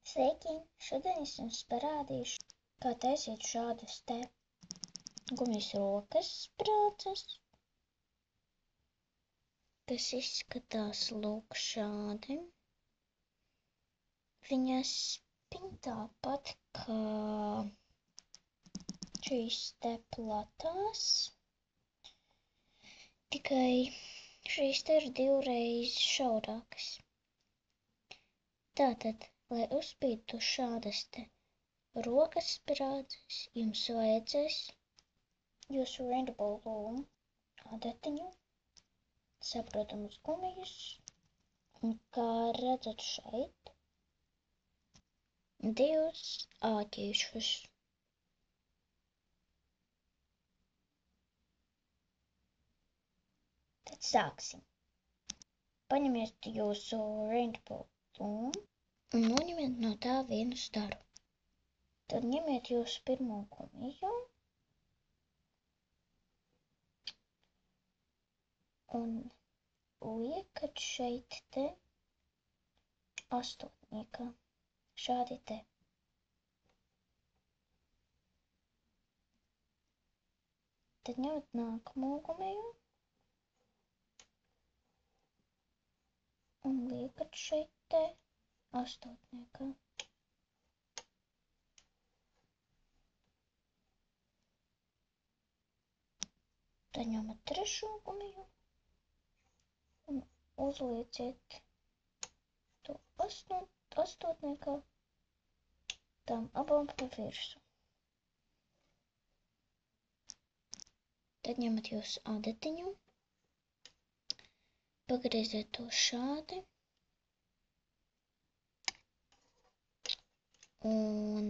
Sveiki! Šodien es jums parādīšu, kā taisīt šādas te gumijas rokas brāces, kas izskatās lūk šādi. Viņas spin tāpat kā šīs te platās, tikai šīs te ir 2 reizes šaurākas. Tātad, lai uzspītu šādas te rokas brāces, jums vajadzēs jūsu Rainbow Loom adatiņu, saprotamus gumijus, un kā redzat šeit, 2 āķīšus. Tad sāksim. Paņemiet jūsu Rainbow Loom un noņemiet no tā vienu staru. Tad ņemiet jūsu pirmo gumiju un liekat šeit te astotniekā, šādi te. Tad ņemat nākamo gumiju un liekat šeit te astotniekā. Tad ņemat trešo gumiju un uzlieciet to astotniekā tām abām pa virsu. Tad ņemat jūsu adatiņu, pagrieziet to šādi un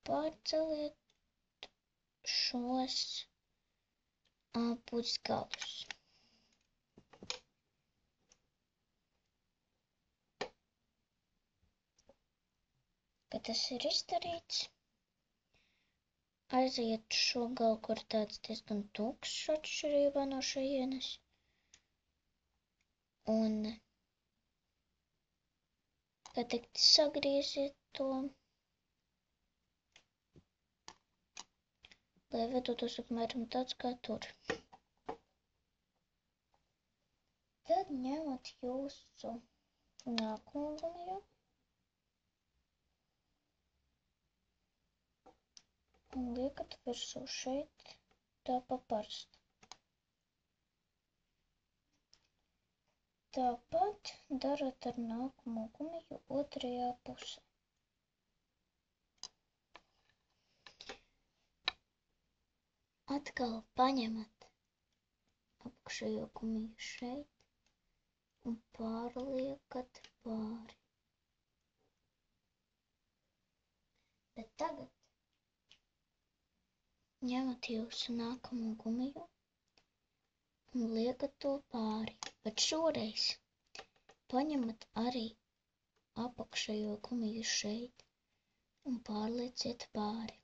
pārceliet šos abus galus. Kad tas ir izdarīts, aiziet šo galu, kur tāds diezgan tukšs atšķirībā no šejienes, un, kā teikt, sagrieziet to, lai vedotos apmēram tāds kā tur. Tad ņemat jūsu nākamo gumiju un liekat virsū šeit tā pa parstu. Tāpat darat ar nākamo gumiju otrajā pusē. Atkal paņemat apakšējo gumiju šeit un pārliekat pāri. Bet tagad ņemat jūsu nākamo gumiju un liekat to pāri, bet šoreiz paņemat arī apakšējo gumiju šeit un pārlieciet pāri.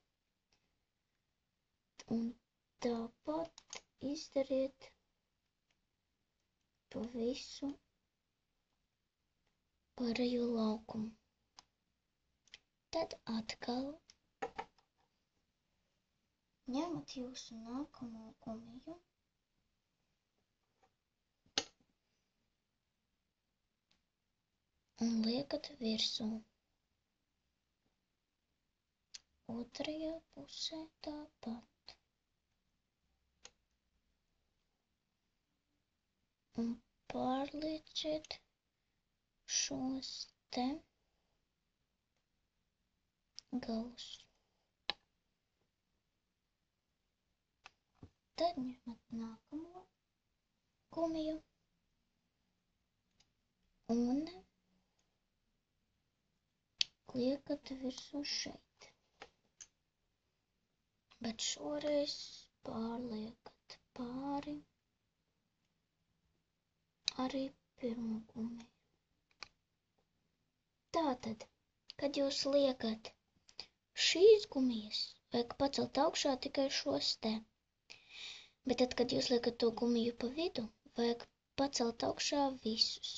Un tāpat izdariet pa visu pārējo laukumu. Tad atkal ņemat jūsu nākamo gumiju un liekat virsū. Otrajā pusē tāpat. Un pārlieciet šos te galus. Tad ņemat nākamo gumiju un liekat virsū šeit. Bet šoreiz pārliekat pāri arī pirmo gumiju. Tātad, kad jūs liekat šīs gumijas, vajag pacelt augšā tikai šos te. Bet tad, kad jūs liekat to gumiju pa vidu, vajag pacelt augšā visus.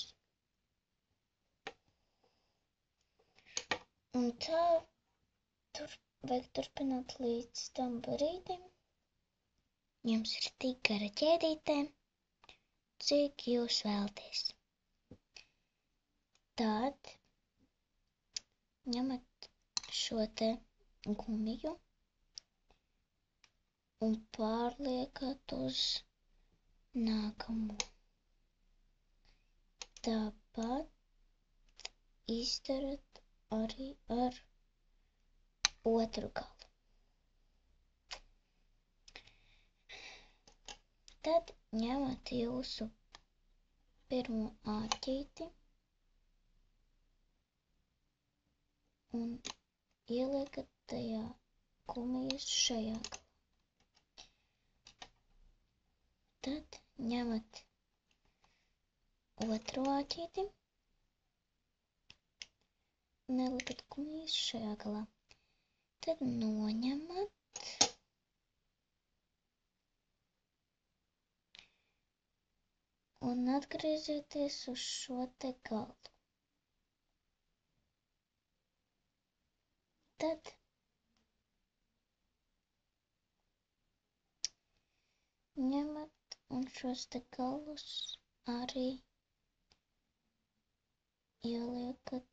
Un tā vajag turpināt līdz tam brīdim. Jums ir tik gara ķēdītē, cik jūs vēlaties. Tad ņemat šo te gumiju un pārliekat uz nākamo. Tāpat izdarat arī ar otru galu. Tad ņemat jūsu pirmo āķīti un ieliekat tajā gumijas šajā galā. Tad ņemat otru āķīti un ieliekat gumijas šajā galā. Tad noņemat un atgriezieties uz šo te galu. Tad ņemat un šos te galus arī ieliekat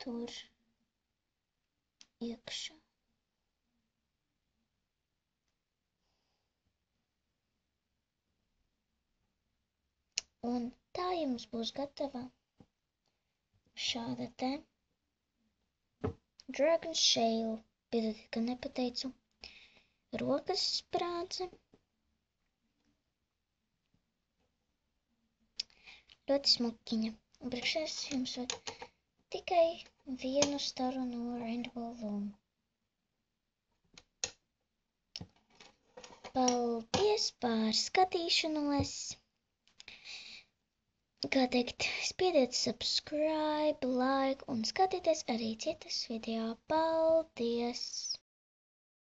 tur iekšā. Un tā jums būs gatava šāda te Dragon Shale, piedodiet, ka nepateicu, rokas sprādze. Ļoti smukiņa. Un priekšā es jums varu tikai vienu staru no Rainbow Loom. Paldies par skatīšanos! Kā teikt, spiediet subscribe, like un skatieties arī citas video. Paldies!